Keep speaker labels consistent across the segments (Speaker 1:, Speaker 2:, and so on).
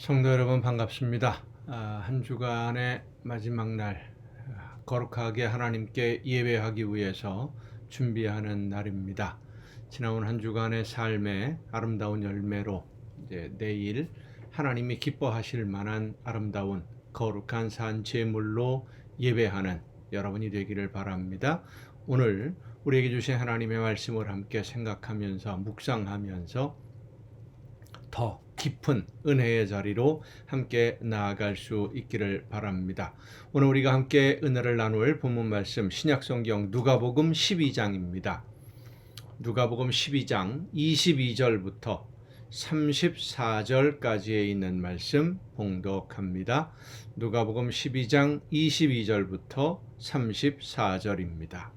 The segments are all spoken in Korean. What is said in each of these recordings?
Speaker 1: 성도 여러분 반갑습니다. 한 주간의 마지막 날 거룩하게 하나님께 예배하기 위해서 준비하는 날입니다. 지나온 한 주간의 삶의 아름다운 열매로 이제 내일 하나님이 기뻐하실 만한 아름다운 거룩한 산 제물로 예배하는 여러분이 되기를 바랍니다. 오늘 우리에게 주신 하나님의 말씀을 함께 생각하면서 묵상하면서 더 깊은 은혜의 자리로 함께 나아갈 수 있기를 바랍니다. 오늘 우리가 함께 은혜를 나눌 본문 말씀 신약성경 누가복음 12장입니다. 누가복음 12장 22절부터 34절까지에 있는 말씀 봉독합니다. 누가복음 12장 22절부터 34절입니다.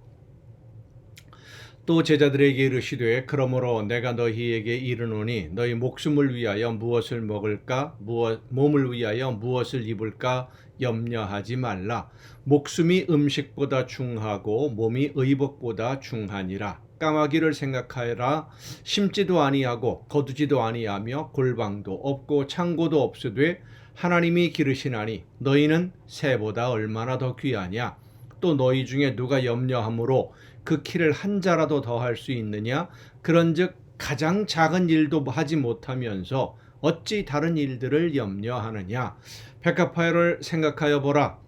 Speaker 1: 또 제자들에게 이르시되 그러므로 내가 너희에게 이르노니 너희 목숨을 위하여 무엇을 먹을까 몸을 위하여 무엇을 입을까 염려하지 말라. 목숨이 음식보다 중하고 몸이 의복보다 중하니라. 까마귀를 생각하여라. 심지도 아니하고 거두지도 아니하며 골방도 없고 창고도 없으되 하나님이 기르시나니 너희는 새보다 얼마나 더 귀하냐. 또 너희 중에 누가 염려함으로 그 키를 한 자라도 더할 수 있느냐? 그런즉 가장 작은 일도 하지 못하면서 어찌 다른 일들을 염려하느냐? 백합화를 생각하여 보라.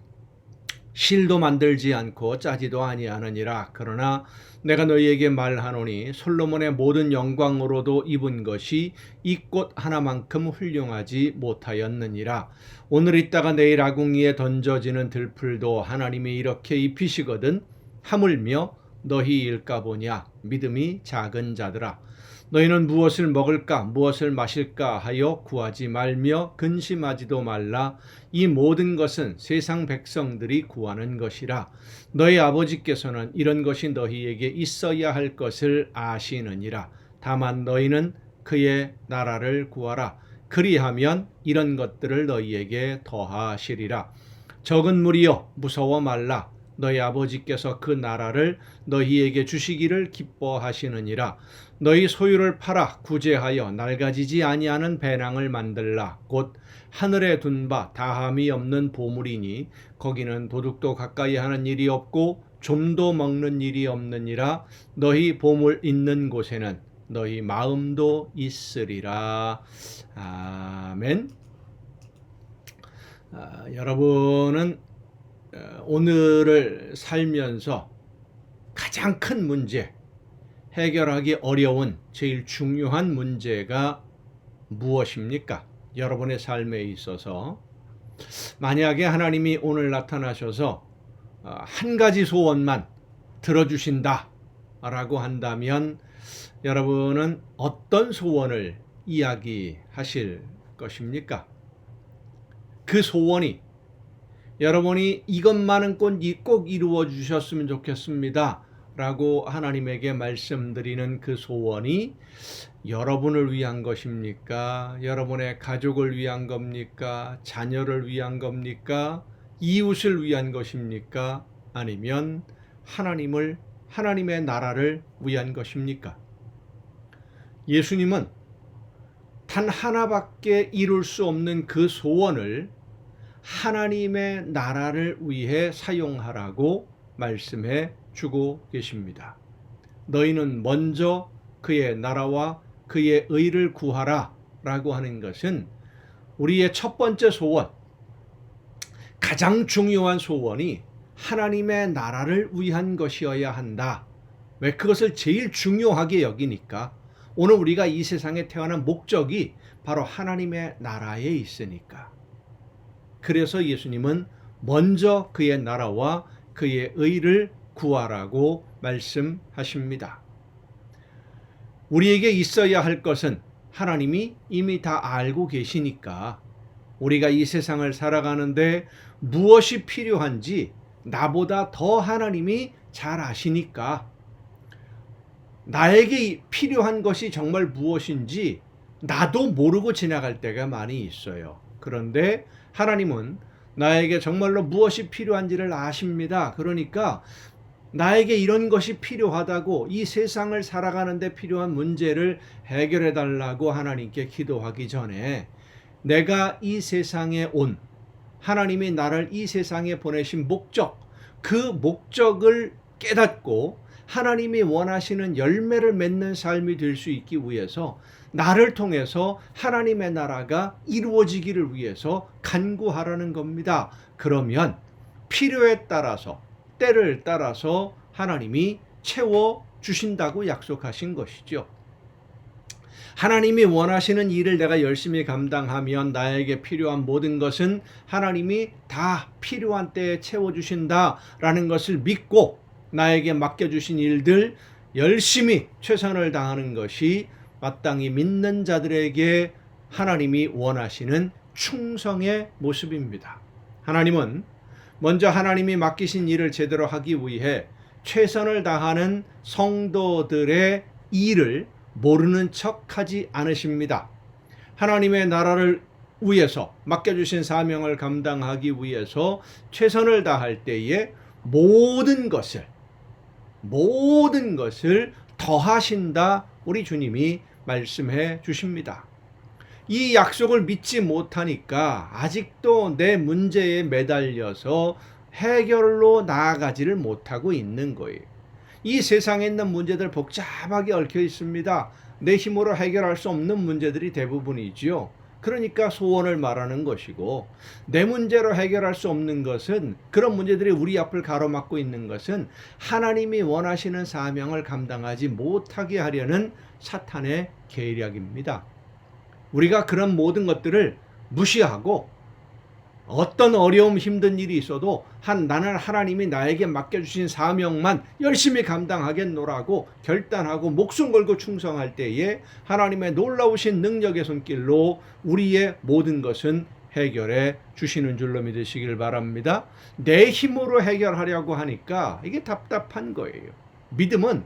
Speaker 1: 실도 만들지 않고 짜지도 아니하느니라. 그러나 내가 너희에게 말하노니 솔로몬의 모든 영광으로도 입은 것이 이 꽃 하나만큼 훌륭하지 못하였느니라. 오늘 있다가 내일 아궁이에 던져지는 들풀도 하나님이 이렇게 입히시거든. 하물며 너희일까 보냐. 믿음이 작은 자들아. 너희는 무엇을 먹을까 무엇을 마실까 하여 구하지 말며 근심하지도 말라. 이 모든 것은 세상 백성들이 구하는 것이라. 너희 아버지께서는 이런 것이 너희에게 있어야 할 것을 아시느니라. 다만 너희는 그의 나라를 구하라. 그리하면 이런 것들을 너희에게 더하시리라. 적은 무리여 무서워 말라. 너희 아버지께서 그 나라를 너희에게 주시기를 기뻐하시느니라. 너희 소유를 팔아 구제하여 낡아지지 아니하는 배낭을 만들라. 곧 하늘에 둔 바 다함이 없는 보물이니 거기는 도둑도 가까이 하는 일이 없고 좀도 먹는 일이 없느니라. 너희 보물 있는 곳에는 너희 마음도 있으리라. 아멘. 여러분은 오늘을 살면서 가장 큰 문제, 해결하기 어려운 제일 중요한 문제가 무엇입니까? 여러분의 삶에 있어서 만약에 하나님이 오늘 나타나셔서 한 가지 소원만 들어주신다 라고 한다면 여러분은 어떤 소원을 이야기하실 것입니까? 그 소원이 여러분이 이것만은 꼭 이루어 주셨으면 좋겠습니다 라고 하나님에게 말씀드리는 그 소원이 여러분을 위한 것입니까? 여러분의 가족을 위한 겁니까? 자녀를 위한 겁니까? 이웃을 위한 것입니까? 아니면 하나님의 나라를 위한 것입니까? 예수님은 단 하나밖에 이룰 수 없는 그 소원을 하나님의 나라를 위해 사용하라고 말씀해 주고 계십니다. 너희는 먼저 그의 나라와 그의 의를 구하라 라고 하는 것은 우리의 첫 번째 소원, 가장 중요한 소원이 하나님의 나라를 위한 것이어야 한다. 왜? 그것을 제일 중요하게 여기니까. 오늘 우리가 이 세상에 태어난 목적이 바로 하나님의 나라에 있으니까. 그래서 예수님은 먼저 그의 나라와 그의 의를 구하라고 말씀하십니다. 우리에게 있어야 할 것은 하나님이 이미 다 알고 계시니까 우리가 이 세상을 살아가는데 무엇이 필요한지 나보다 더 하나님이 잘 아시니까 나에게 필요한 것이 정말 무엇인지 나도 모르고 지나갈 때가 많이 있어요. 그런데 하나님은 나에게 정말로 무엇이 필요한지를 아십니다. 그러니까 나에게 이런 것이 필요하다고 이 세상을 살아가는 데 필요한 문제를 해결해 달라고 하나님께 기도하기 전에 내가 이 세상에 온 하나님이 나를 이 세상에 보내신 목적, 그 목적을 깨닫고 하나님이 원하시는 열매를 맺는 삶이 될 수 있기 위해서 나를 통해서 하나님의 나라가 이루어지기를 위해서 간구하라는 겁니다. 그러면 필요에 따라서 때를 따라서 하나님이 채워주신다고 약속하신 것이죠. 하나님이 원하시는 일을 내가 열심히 감당하면 나에게 필요한 모든 것은 하나님이 다 필요한 때에 채워주신다라는 것을 믿고 나에게 맡겨주신 일들 열심히 최선을 다하는 것이 마땅히 믿는 자들에게 하나님이 원하시는 충성의 모습입니다. 하나님은 먼저 하나님이 맡기신 일을 제대로 하기 위해 최선을 다하는 성도들의 일을 모르는 척하지 않으십니다. 하나님의 나라를 위해서 맡겨주신 사명을 감당하기 위해서 최선을 다할 때에 모든 것을 더하신다 우리 주님이 말씀해 주십니다. 이 약속을 믿지 못하니까 아직도 내 문제에 매달려서 해결로 나아가지를 못하고 있는 거예요. 이 세상에 있는 문제들 복잡하게 얽혀 있습니다. 내 힘으로 해결할 수 없는 문제들이 대부분이지요. 그러니까 소원을 말하는 것이고, 내 문제로 해결할 수 없는 것은, 그런 문제들이 우리 앞을 가로막고 있는 것은 하나님이 원하시는 사명을 감당하지 못하게 하려는 사탄의 계략입니다. 우리가 그런 모든 것들을 무시하고 어떤 어려움 힘든 일이 있어도 나는 하나님이 나에게 맡겨주신 사명만 열심히 감당하겠노라고 결단하고 목숨 걸고 충성할 때에 하나님의 놀라우신 능력의 손길로 우리의 모든 것은 해결해 주시는 줄로 믿으시길 바랍니다. 내 힘으로 해결하려고 하니까 이게 답답한 거예요. 믿음은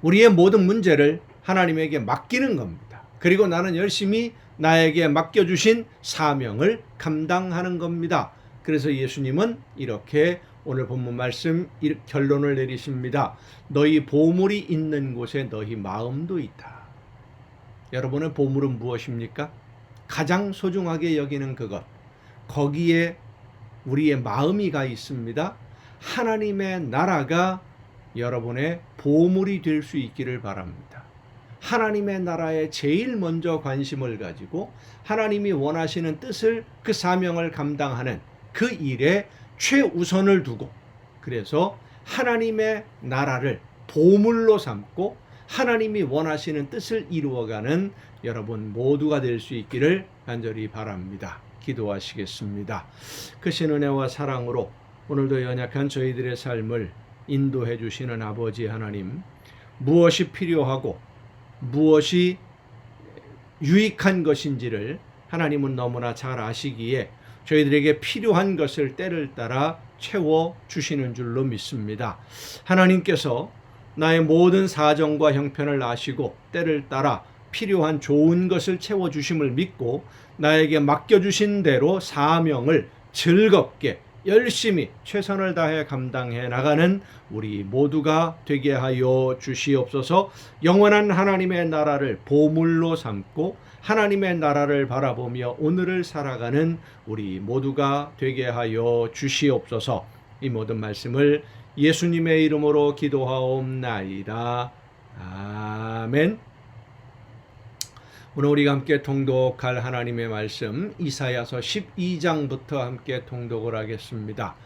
Speaker 1: 우리의 모든 문제를 하나님에게 맡기는 겁니다. 그리고 나는 열심히 나에게 맡겨주신 사명을 감당하는 겁니다. 그래서 예수님은 이렇게 오늘 본문 말씀 결론을 내리십니다. 너희 보물이 있는 곳에 너희 마음도 있다. 여러분의 보물은 무엇입니까? 가장 소중하게 여기는 그것. 거기에 우리의 마음이 가 있습니다. 하나님의 나라가 여러분의 보물이 될 수 있기를 바랍니다. 하나님의 나라에 제일 먼저 관심을 가지고 하나님이 원하시는 뜻을, 그 사명을 감당하는 그 일에 최우선을 두고, 그래서 하나님의 나라를 보물로 삼고 하나님이 원하시는 뜻을 이루어가는 여러분 모두가 될 수 있기를 간절히 바랍니다. 기도하시겠습니다. 크신 은혜와 사랑으로 오늘도 연약한 저희들의 삶을 인도해 주시는 아버지 하나님, 무엇이 필요하고 무엇이 유익한 것인지를 하나님은 너무나 잘 아시기에 저희들에게 필요한 것을 때를 따라 채워주시는 줄로 믿습니다. 하나님께서 나의 모든 사정과 형편을 아시고 때를 따라 필요한 좋은 것을 채워주심을 믿고 나에게 맡겨주신 대로 사명을 즐겁게 열심히 최선을 다해 감당해 나가는 우리 모두가 되게 하여 주시옵소서. 영원한 하나님의 나라를 보물로 삼고 하나님의 나라를 바라보며 오늘을 살아가는 우리 모두가 되게 하여 주시옵소서. 이 모든 말씀을 예수님의 이름으로 기도하옵나이다. 아멘. 오늘 우리가 함께 통독할 하나님의 말씀 이사야서 12장부터 함께 통독을 하겠습니다.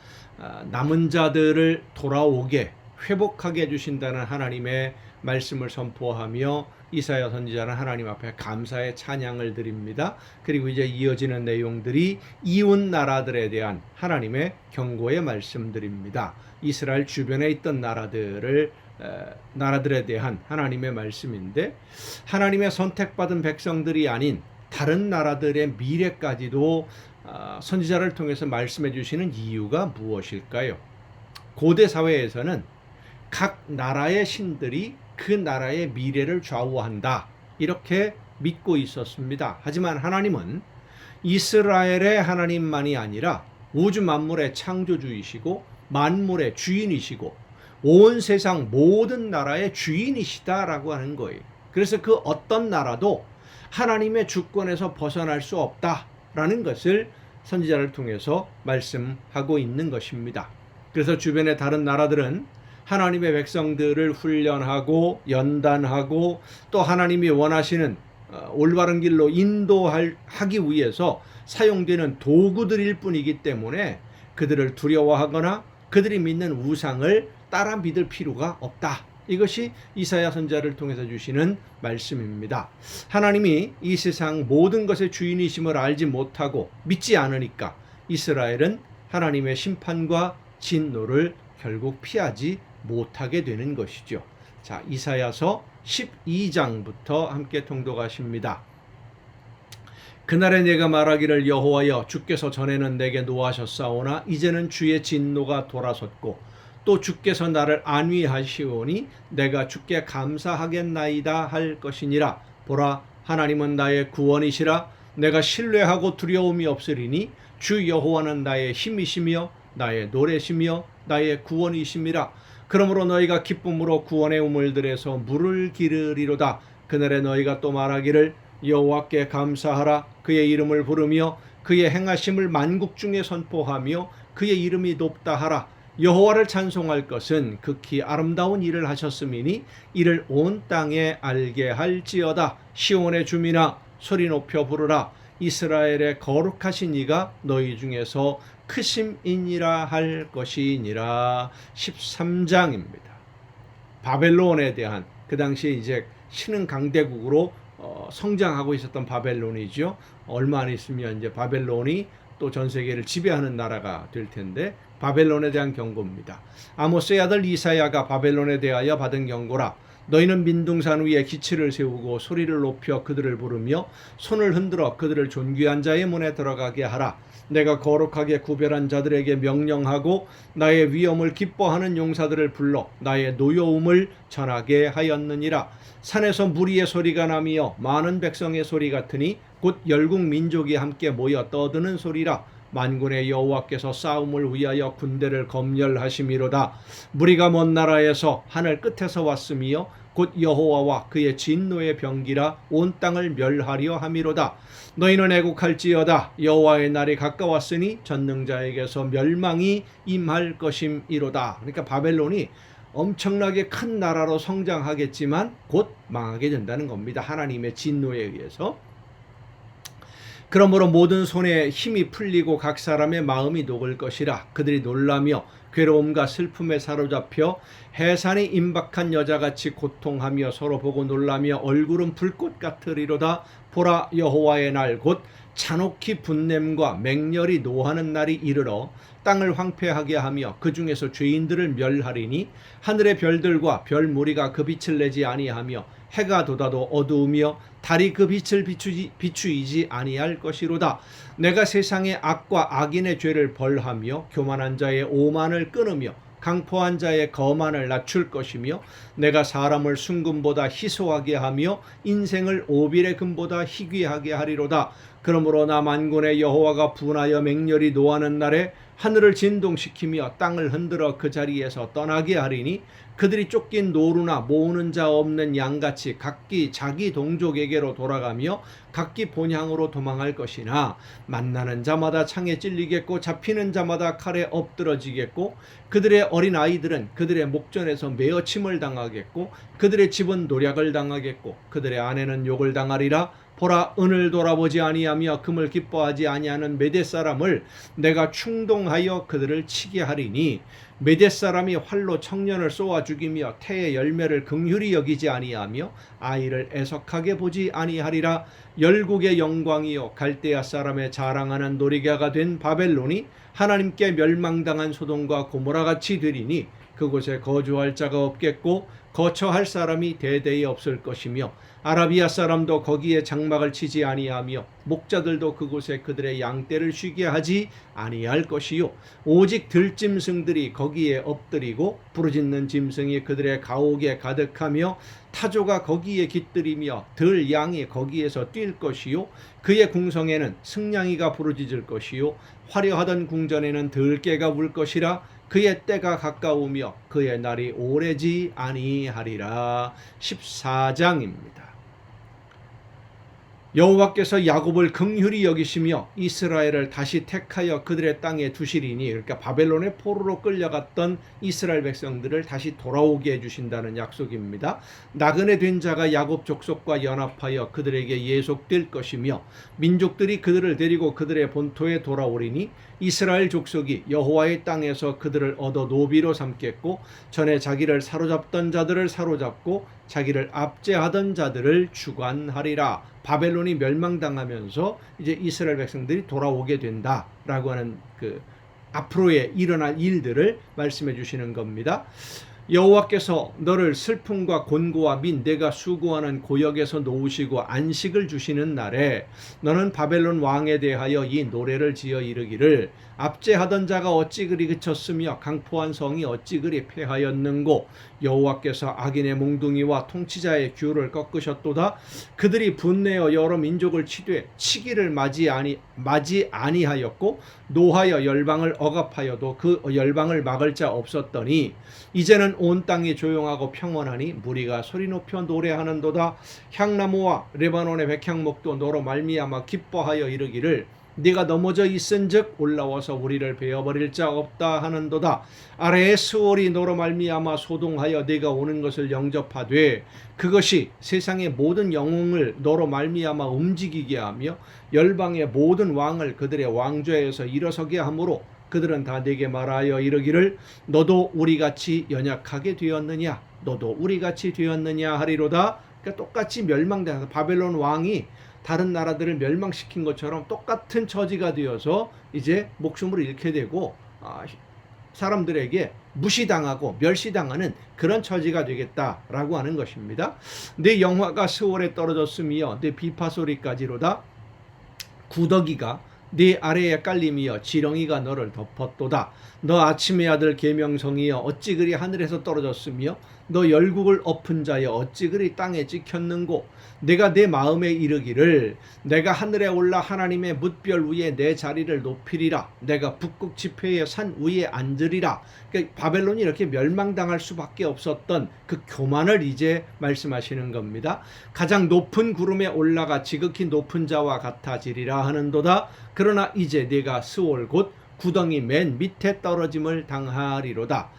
Speaker 1: 남은 자들을 돌아오게 회복하게 해주신다는 하나님의 말씀을 선포하며 이사야 선지자는 하나님 앞에 감사의 찬양을 드립니다. 그리고 이제 이어지는 내용들이 이웃 나라들에 대한 하나님의 경고의 말씀들입니다. 이스라엘 주변에 있던 나라들에 대한 하나님의 말씀인데, 하나님의 선택받은 백성들이 아닌 다른 나라들의 미래까지도 선지자를 통해서 말씀해 주시는 이유가 무엇일까요? 고대 사회에서는 각 나라의 신들이 그 나라의 미래를 좌우한다, 이렇게 믿고 있었습니다. 하지만 하나님은 이스라엘의 하나님만이 아니라 우주 만물의 창조주이시고 만물의 주인이시고 온 세상 모든 나라의 주인이시다라고 하는 거예요. 그래서 그 어떤 나라도 하나님의 주권에서 벗어날 수 없다라는 것을 선지자를 통해서 말씀하고 있는 것입니다. 그래서 주변의 다른 나라들은 하나님의 백성들을 훈련하고 연단하고 또 하나님이 원하시는 올바른 길로 인도하기 위해서 사용되는 도구들일 뿐이기 때문에 그들을 두려워하거나 그들이 믿는 우상을 따라 믿을 필요가 없다. 이것이 이사야 선지자를 통해서 주시는 말씀입니다. 하나님이 이 세상 모든 것의 주인이심을 알지 못하고 믿지 않으니까 이스라엘은 하나님의 심판과 진노를 결국 피하지 못하게 되는 것이죠. 자, 이사야서 12장부터 함께 통독하십니다. 그날에 내가 말하기를 여호와여 주께서 전에는 내게 노하셨사오나 이제는 주의 진노가 돌아섰고 또 주께서 나를 안위하시오니 내가 주께 감사하겠나이다 할 것이니라. 보라 하나님은 나의 구원이시라. 내가 신뢰하고 두려움이 없으리니 주 여호와는 나의 힘이시며 나의 노래시며 나의 구원이심이라. 그러므로 너희가 기쁨으로 구원의 우물들에서 물을 기르리로다. 그날에 너희가 또 말하기를 여호와께 감사하라. 그의 이름을 부르며 그의 행하심을 만국 중에 선포하며 그의 이름이 높다 하라. 여호와를 찬송할 것은 극히 아름다운 일을 하셨음이니 이를 온 땅에 알게 할지어다. 시온의 주민아 소리 높여 부르라. 이스라엘의 거룩하신 이가 너희 중에서 크심이니라 할 것이니라. 13장입니다. 바벨론에 대한 그 당시에 이제 신흥 강대국으로 성장하고 있었던 바벨론이죠. 얼마 안 있으면 이제 바벨론이 또 전 세계를 지배하는 나라가 될 텐데 바벨론에 대한 경고입니다. 아모스의 아들 이사야가 바벨론에 대하여 받은 경고라. 너희는 민둥산 위에 기치를 세우고 소리를 높여 그들을 부르며 손을 흔들어 그들을 존귀한 자의 문에 들어가게 하라. 내가 거룩하게 구별한 자들에게 명령하고 나의 위엄을 기뻐하는 용사들을 불러 나의 노여움을 전하게 하였느니라. 산에서 무리의 소리가 나며 많은 백성의 소리 같으니 곧 열국 민족이 함께 모여 떠드는 소리라. 만군의 여호와께서 싸움을 위하여 군대를 검열하심이로다. 무리가 먼 나라에서 하늘 끝에서 왔으며 곧 여호와와 그의 진노의 병기라 온 땅을 멸하려 함이로다. 너희는 애국할지어다. 여호와의 날이 가까웠으니 전능자에게서 멸망이 임할 것임이로다. 그러니까 바벨론이 엄청나게 큰 나라로 성장하겠지만 곧 망하게 된다는 겁니다. 하나님의 진노에 의해서. 그러므로 모든 손에 힘이 풀리고 각 사람의 마음이 녹을 것이라. 그들이 놀라며 괴로움과 슬픔에 사로잡혀 해산이 임박한 여자같이 고통하며 서로 보고 놀라며 얼굴은 불꽃 같으리로다. 보라 여호와의 날 곧 잔혹히 분냄과 맹렬히 노하는 날이 이르러 땅을 황폐하게 하며 그 중에서 죄인들을 멸하리니 하늘의 별들과 별 무리가 그 빛을 내지 아니하며 해가 돋아도 어두우며 달이 그 빛을 비추이지 아니할 것이로다. 내가 세상의 악과 악인의 죄를 벌하며 교만한 자의 오만을 끊으며 강포한 자의 거만을 낮출 것이며 내가 사람을 순금보다 희소하게 하며 인생을 오빌의 금보다 희귀하게 하리로다. 그러므로 나 만군의 여호와가 분하여 맹렬히 노하는 날에 하늘을 진동시키며 땅을 흔들어 그 자리에서 떠나게 하리니 그들이 쫓긴 노루나 모으는 자 없는 양같이 각기 자기 동족에게로 돌아가며 각기 본향으로 도망할 것이나 만나는 자마다 창에 찔리겠고 잡히는 자마다 칼에 엎드러지겠고 그들의 어린 아이들은 그들의 목전에서 메어침을 당하겠고 그들의 집은 노략을 당하겠고 그들의 아내는 욕을 당하리라. 보라 은을 돌아보지 아니하며 금을 기뻐하지 아니하는 메대 사람을 내가 충동하여 그들을 치게 하리니 메대 사람이 활로 청년을 쏘아 죽이며 태의 열매를 긍휼히 여기지 아니하며 아이를 애석하게 보지 아니하리라. 열국의 영광이요 갈대아 사람의 자랑하는 놀이개가 된 바벨론이 하나님께 멸망당한 소돔과 고모라같이 되리니 그곳에 거주할 자가 없겠고 거처할 사람이 대대히 없을 것이며 아라비아 사람도 거기에 장막을 치지 아니하며 목자들도 그곳에 그들의 양떼를 쉬게 하지 아니할 것이요 오직 들짐승들이 거기에 엎드리고 부르짖는 짐승이 그들의 가옥에 가득하며 타조가 거기에 깃들이며 들 양이 거기에서 뛸 것이요 그의 궁성에는 승냥이가 부르짖을 것이요 화려하던 궁전에는 들깨가 울 것이라. 그의 때가 가까우며 그의 날이 오래지 아니하리라. 14장입니다. 여호와께서 야곱을 긍휼히 여기시며 이스라엘을 다시 택하여 그들의 땅에 두시리니, 그러니까 바벨론의 포로로 끌려갔던 이스라엘 백성들을 다시 돌아오게 해주신다는 약속입니다. 나그네 된 자가 야곱 족속과 연합하여 그들에게 예속될 것이며 민족들이 그들을 데리고 그들의 본토에 돌아오리니 이스라엘 족속이 여호와의 땅에서 그들을 얻어 노비로 삼겠고 전에 자기를 사로잡던 자들을 사로잡고 자기를 압제하던 자들을 주관하리라. 바벨론이 멸망당하면서 이제 이스라엘 백성들이 돌아오게 된다라고 하는 그 앞으로의 일어날 일들을 말씀해 주시는 겁니다. 여호와께서 너를 슬픔과 곤고와 및 내가 수고하는 고역에서 놓으시고 안식을 주시는 날에 너는 바벨론 왕에 대하여 이 노래를 지어 이르기를 압제하던 자가 어찌 그리 그쳤으며 강포한 성이 어찌 그리 패하였는고 여호와께서 악인의 몽둥이와 통치자의 규를 꺾으셨도다. 그들이 분내어 여러 민족을 치되 치기를 맞이 아니하였고 노하여 열방을 억압하여도 그 열방을 막을 자 없었더니 이제는 온 땅이 조용하고 평온하니 무리가 소리 높여 노래하는도다. 향나무와 레바논의 백향목도 너로 말미암아 기뻐하여 이르기를 네가 넘어져 있은즉 올라와서 우리를 베어버릴 자 없다 하는도다. 아래의 스월이 너로 말미암아 소동하여 네가 오는 것을 영접하되 그것이 세상의 모든 영웅을 너로 말미암아 움직이게 하며 열방의 모든 왕을 그들의 왕좌에서 일어서게 하므로 그들은 다 네게 말하여 이르기를 너도 우리같이 연약하게 되었느냐, 너도 우리같이 되었느냐 하리로다. 그러니까 똑같이 멸망돼서 바벨론 왕이 다른 나라들을 멸망시킨 것처럼 똑같은 처지가 되어서 이제 목숨을 잃게 되고 사람들에게 무시당하고 멸시당하는 그런 처지가 되겠다라고 하는 것입니다. 내 영화가 스월에 떨어졌으며 내 비파 소리까지로다. 구더기가 네 아래에 깔림이여 지렁이가 너를 덮었도다. 너 아침의 아들 계명성이여 어찌 그리 하늘에서 떨어졌으며 너 열국을 엎은 자여 어찌 그리 땅에 찍혔는고 내가 내 마음에 이르기를 내가 하늘에 올라 하나님의 뭇별 위에 내 자리를 높이리라. 내가 북극 지폐의 산 위에 앉으리라. 그러니까 바벨론이 이렇게 멸망당할 수밖에 없었던 그 교만을 이제 말씀하시는 겁니다. 가장 높은 구름에 올라가 지극히 높은 자와 같아지리라 하는도다. 그러나 이제 네가 스올 곧 구덩이 맨 밑에 떨어짐을 당하리로다.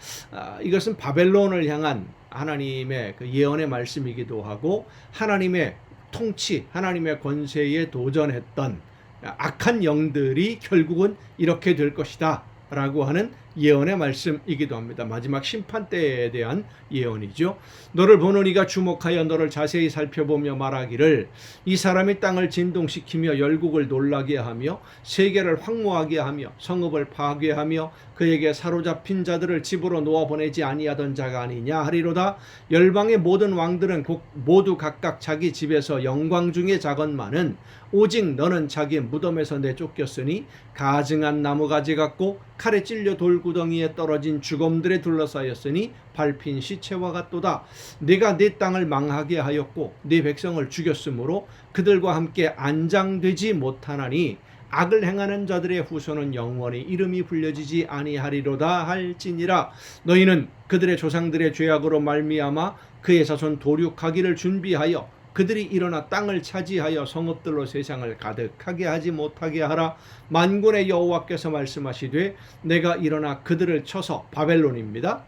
Speaker 1: 이것은 바벨론을 향한 하나님의 그 예언의 말씀이기도 하고 하나님의 통치, 하나님의 권세에 도전했던 악한 영들이 결국은 이렇게 될 것이다 라고 하는 예언의 말씀이기도 합니다. 마지막 심판 때에 대한 예언이죠. 너를 보는 이가 주목하여 너를 자세히 살펴보며 말하기를 이 사람이 땅을 진동시키며 열국을 놀라게 하며 세계를 황무하게 하며 성읍을 파괴하며 그에게 사로잡힌 자들을 집으로 놓아보내지 아니하던 자가 아니냐 하리로다. 열방의 모든 왕들은 모두 각각 자기 집에서 영광 중에 자건만은 오직 너는 자기 무덤에서 내쫓겼으니 가증한 나무가지 같고 칼에 찔려 돌구덩이에 떨어진 죽음들에 둘러싸였으니 밟힌 시체와 같도다. 네가 네 땅을 망하게 하였고 네 백성을 죽였으므로 그들과 함께 안장되지 못하나니 악을 행하는 자들의 후손은 영원히 이름이 불려지지 아니하리로다 할지니라. 너희는 그들의 조상들의 죄악으로 말미암아 그의 자손 도륙하기를 준비하여 그들이 일어나 땅을 차지하여 성읍들로 세상을 가득하게 하지 못하게 하라. 만군의 여호와께서 말씀하시되 내가 일어나 그들을 쳐서 바벨론입니다.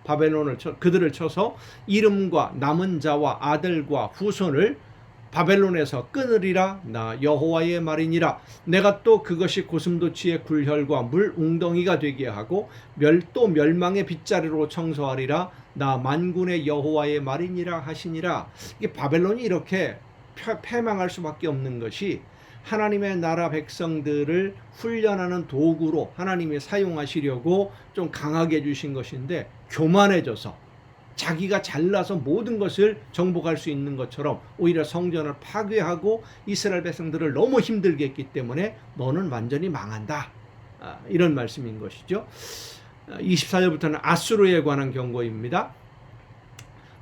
Speaker 1: 그들을 쳐서 이름과 남은 자와 아들과 후손을 바벨론에서 끊으리라. 나 여호와의 말이니라. 내가 또 그것이 고슴도치의 굴혈과 물 웅덩이가 되게 하고 또 멸망의 빗자루로 청소하리라. 나 만군의 여호와의 말이니라 하시니라. 이게 바벨론이 이렇게 패망할 수밖에 없는 것이 하나님의 나라 백성들을 훈련하는 도구로 하나님이 사용하시려고 좀 강하게 해주신 것인데 교만해져서 자기가 잘나서 모든 것을 정복할 수 있는 것처럼 오히려 성전을 파괴하고 이스라엘 백성들을 너무 힘들게 했기 때문에 너는 완전히 망한다. 이런 말씀인 것이죠. 24절부터는 아수르에 관한 경고입니다.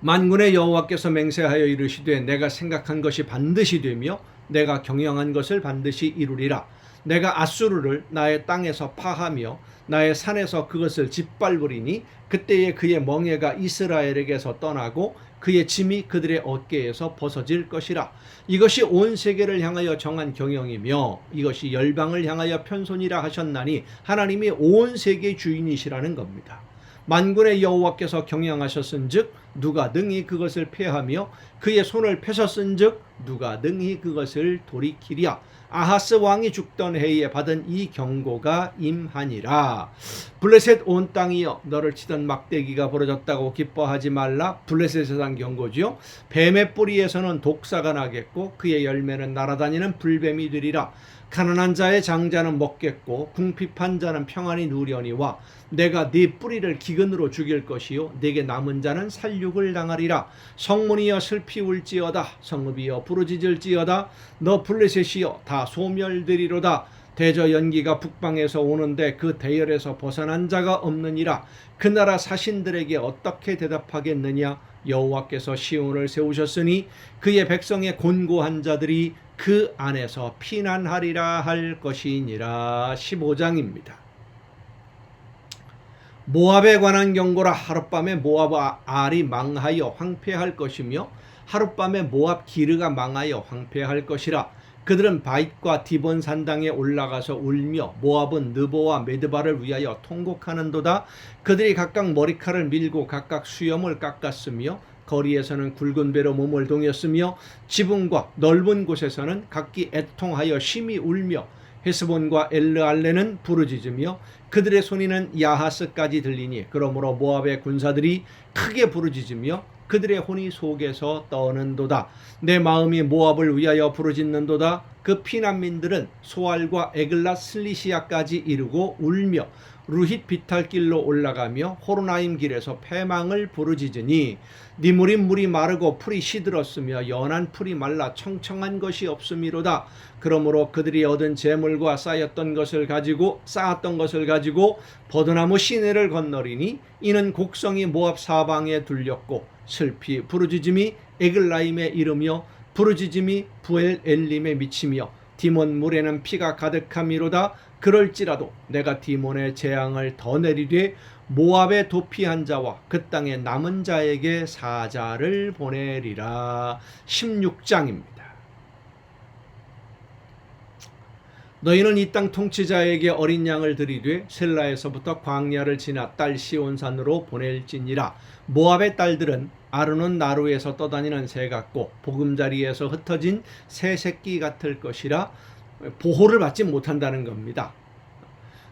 Speaker 1: 만군의 여호와께서 맹세하여 이르시되 내가 생각한 것이 반드시 되며 내가 경영한 것을 반드시 이루리라. 내가 아수르를 나의 땅에서 파하며 나의 산에서 그것을 짓밟으리니 그때에 그의 멍에가 이스라엘에게서 떠나고 그의 짐이 그들의 어깨에서 벗어질 것이라. 이것이 온 세계를 향하여 정한 경영이며 이것이 열방을 향하여 편손이라 하셨나니 하나님이 온 세계의 주인이시라는 겁니다. 만군의 여호와께서 경영하셨은즉 누가 능히 그것을 패하며 그의 손을 펴셨은즉 누가 능히 그것을 돌이키랴. 아하스 왕이 죽던 해에 받은 이 경고가 임하니라. 블레셋 온 땅이여 너를 치던 막대기가 부러졌다고 기뻐하지 말라. 블레셋에 대한 경고지요. 뱀의 뿌리에서는 독사가 나겠고 그의 열매는 날아다니는 불뱀이 되리라. 가난한 자의 장자는 먹겠고 궁핍한 자는 평안히 누려니와 내가 네 뿌리를 기근으로 죽일 것이요 네게 남은 자는 살육을 당하리라. 성문이여 슬피 울지어다. 성읍이여 부르짖을지어다. 너 블레셋이여 다 소멸되리로다. 대저 연기가 북방에서 오는데 그 대열에서 벗어난 자가 없느니라. 그 나라 사신들에게 어떻게 대답하겠느냐. 여호와께서 시온을 세우셨으니 그의 백성의 곤고한 자들이 그 안에서 피난하리라 할 것이니라. 15장입니다. 모압에 관한 경고라. 하룻밤에 모압 알이 망하여 황폐할 것이며 하룻밤에 모압 기르가 망하여 황폐할 것이라. 그들은 바잇과 디본 산당에 올라가서 울며 모압은 느보와 메드바를 위하여 통곡하는도다. 그들이 각각 머리칼을 밀고 각각 수염을 깎았으며 거리에서는 굵은 배로 몸을 동였으며 지붕과 넓은 곳에서는 각기 애통하여 심히 울며 헤스본과 엘르알레는 부르짖으며 그들의 소리는 야하스까지 들리니 그러므로 모압의 군사들이 크게 부르짖으며 그들의 혼이 속에서 떠는도다. 내 마음이 모압을 위하여 부르짖는도다. 그 피난민들은 소알과 에글라 슬리시아까지 이르고 울며 루힛 비탈길로 올라가며 호로나임 길에서 패망을 부르짖으니 니무린 물이 마르고 풀이 시들었으며 연한 풀이 말라 청청한 것이 없음이로다. 그러므로 그들이 얻은 재물과 쌓았던 것을 가지고 버드나무 시내를 건너리니 이는 곡성이 모압 사방에 둘렸고 슬피 부르짖음이 에글라임에 이르며 부르짖음이 부엘 엘림에 미치며 디몬 물에는 피가 가득함이로다. 그럴지라도 내가 디몬의 재앙을 더 내리되 모압의 도피한 자와 그 땅의 남은 자에게 사자를 보내리라. 16장입니다. 너희는 이 땅 통치자에게 어린 양을 드리되 셀라에서부터 광야를 지나 딸 시온산으로 보낼지니라. 모압의 딸들은 아르논 나루에서 떠다니는 새 같고 보금자리에서 흩어진 새 새끼 같을 것이라. 보호를 받지 못한다는 겁니다.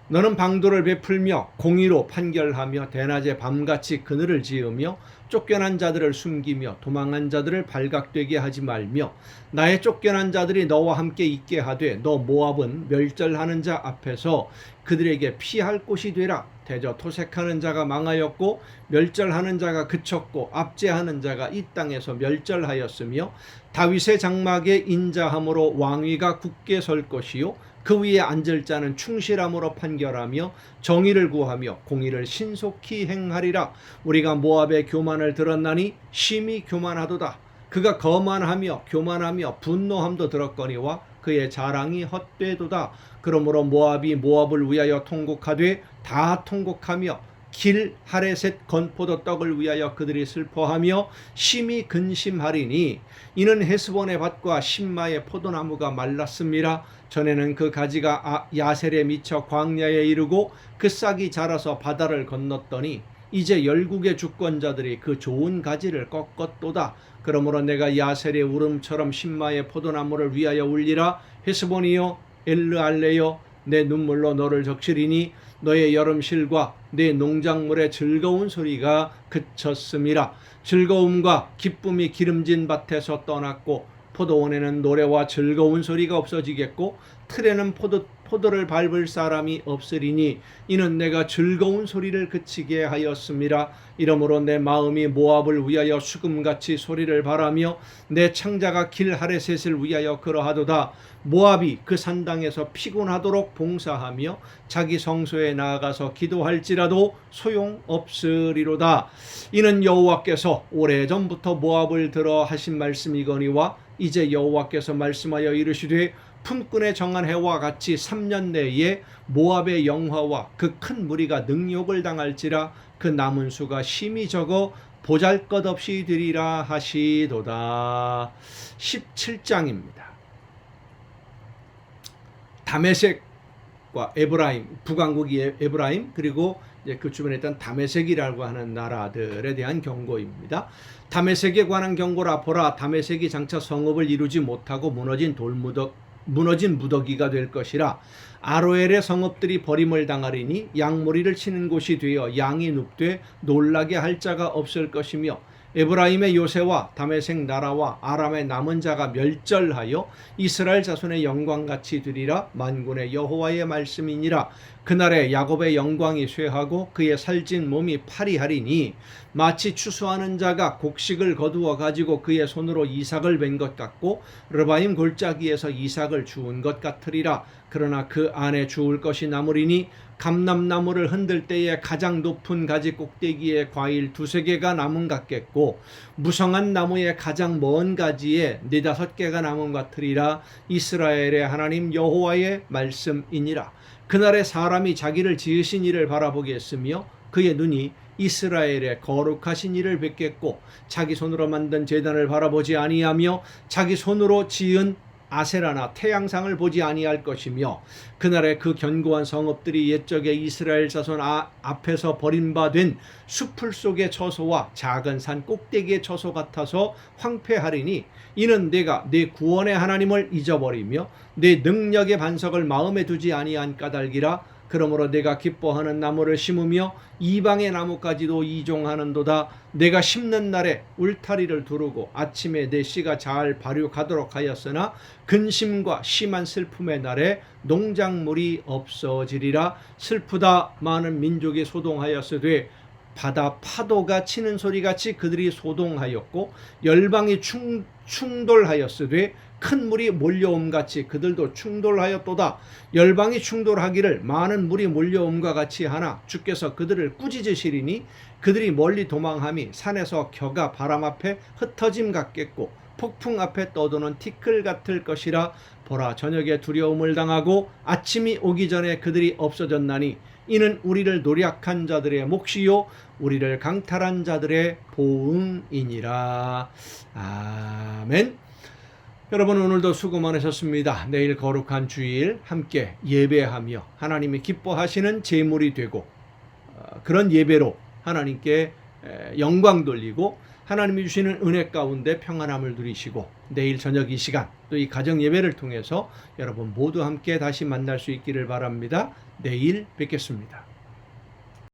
Speaker 1: 너는 방도를 베풀며 공의로 판결하며 대낮에 밤같이 그늘을 지으며 쫓겨난 자들을 숨기며 도망한 자들을 발각되게 하지 말며 나의 쫓겨난 자들이 너와 함께 있게 하되 너 모압은 멸절하는 자 앞에서 그들에게 피할 곳이 되라. 대저 토색하는 자가 망하였고 멸절하는 자가 그쳤고 압제하는 자가 이 땅에서 멸절하였으며 다윗의 장막에 인자함으로 왕위가 굳게 설 것이요 그 위에 앉을 자는 충실함으로 판결하며 정의를 구하며 공의를 신속히 행하리라. 우리가 모압의 교만을 들었나니 심히 교만하도다. 그가 거만하며 교만하며 분노함도 들었거니와 그의 자랑이 헛되도다. 그러므로 모압이 모압을 위하여 통곡하되 다 통곡하며 길 하레셋 건포도 떡을 위하여 그들이 슬퍼하며 심히 근심하리니 이는 헤스본의 밭과 신마의 포도나무가 말랐습니다. 전에는 그 가지가 야셀에 미쳐 광야에 이르고 그 싹이 자라서 바다를 건넜더니 이제 열국의 주권자들이 그 좋은 가지를 꺾었도다. 그러므로 내가 야셀의 울음처럼 신마의 포도나무를 위하여 울리라. 헤스본이여 엘르알레여 내 눈물로 너를 적시리니 너의 여름실과 내 농작물의 즐거운 소리가 그쳤음이라. 즐거움과 기쁨이 기름진 밭에서 떠났고 포도원에는 노래와 즐거운 소리가 없어지겠고 틀에는 포도를 밟을 사람이 없으리니 이는 내가 즐거운 소리를 그치게 하였음이라. 이러므로 내 마음이 모압을 위하여 수금같이 소리를 바라며 내 창자가 길 하레셋을 위하여 그러하도다. 모압이 그 산당에서 피곤하도록 봉사하며 자기 성소에 나아가서 기도할지라도 소용없으리로다. 이는 여호와께서 오래전부터 모압을 들어 하신 말씀이거니와 이제 여호와께서 말씀하여 이르시되 품꾼의 정한 해와 같이 3년 내에 모압의 영화와 그 큰 무리가 능욕을 당할지라. 그 남은 수가 심히 적어 보잘것없이 드리라 하시도다. 17장입니다. 다메섹과 에브라임, 북왕국이 에브라임, 그리고 이제 그 주변에 있던 다메섹이라고 하는 나라들에 대한 경고입니다. 다메섹에 관한 경고라. 보라, 다메섹이 장차 성읍을 이루지 못하고 무너진 무더기가 될 것이라. 아로엘의 성읍들이 버림을 당하리니 양모리를 치는 곳이 되어 양이 눕되 놀라게 할 자가 없을 것이며, 에브라임의 요새와 다메섹 나라와 아람의 남은 자가 멸절하여 이스라엘 자손의 영광같이 되리라. 만군의 여호와의 말씀이니라. 그날에 야곱의 영광이 쇠하고 그의 살찐 몸이 파리하리니 마치 추수하는 자가 곡식을 거두어 가지고 그의 손으로 이삭을 벤 것 같고 르바임 골짜기에서 이삭을 주운 것 같으리라. 그러나 그 안에 주울 것이 남으리니 감람나무를 흔들 때에 가장 높은 가지 꼭대기에 과일 2-3개가 남은 같겠고 무성한 나무의 가장 먼 가지에 4-5개가 남은 같으리라. 이스라엘의 하나님 여호와의 말씀이니라. 그날에 사람이 자기를 지으신 이를 바라보겠으며 그의 눈이 이스라엘의 거룩하신 이를 뵙겠고 자기 손으로 만든 제단을 바라보지 아니하며 자기 손으로 지은 아세라나 태양상을 보지 아니할 것이며, 그날에 그 견고한 성읍들이 옛적에 이스라엘 자손 앞에서 버림받은 수풀 속의 처소와 작은 산 꼭대기의 처소 같아서 황폐하리니 이는 내가 내 구원의 하나님을 잊어버리며 내 능력의 반석을 마음에 두지 아니한 까닭이라. 그러므로 내가 기뻐하는 나무를 심으며 이방의 나무까지도 이종하는도다. 내가 심는 날에 울타리를 두르고 아침에 내 씨가 잘 발육하도록 하였으나 근심과 심한 슬픔의 날에 농작물이 없어지리라. 슬프다. 많은 민족이 소동하였으되 바다 파도가 치는 소리같이 그들이 소동하였고 열방이 충돌하였으되 큰 물이 몰려옴같이 그들도 충돌하였도다. 열방이 충돌하기를 많은 물이 몰려옴과 같이 하나 주께서 그들을 꾸짖으시리니 그들이 멀리 도망함이 산에서 겨가 바람 앞에 흩어짐 같겠고 폭풍 앞에 떠도는 티끌 같을 것이라. 보라, 저녁에 두려움을 당하고 아침이 오기 전에 그들이 없어졌나니 이는 우리를 노략한 자들의 몫이요 우리를 강탈한 자들의 보응이니라. 아멘. 여러분, 오늘도 수고 많으셨습니다. 내일 거룩한 주일 함께 예배하며 하나님이 기뻐하시는 제물이 되고 그런 예배로 하나님께 영광 돌리고 하나님이 주시는 은혜 가운데 평안함을 누리시고 내일 저녁 이 시간 또 이 가정 예배를 통해서 여러분 모두 함께 다시 만날 수 있기를 바랍니다. 내일 뵙겠습니다.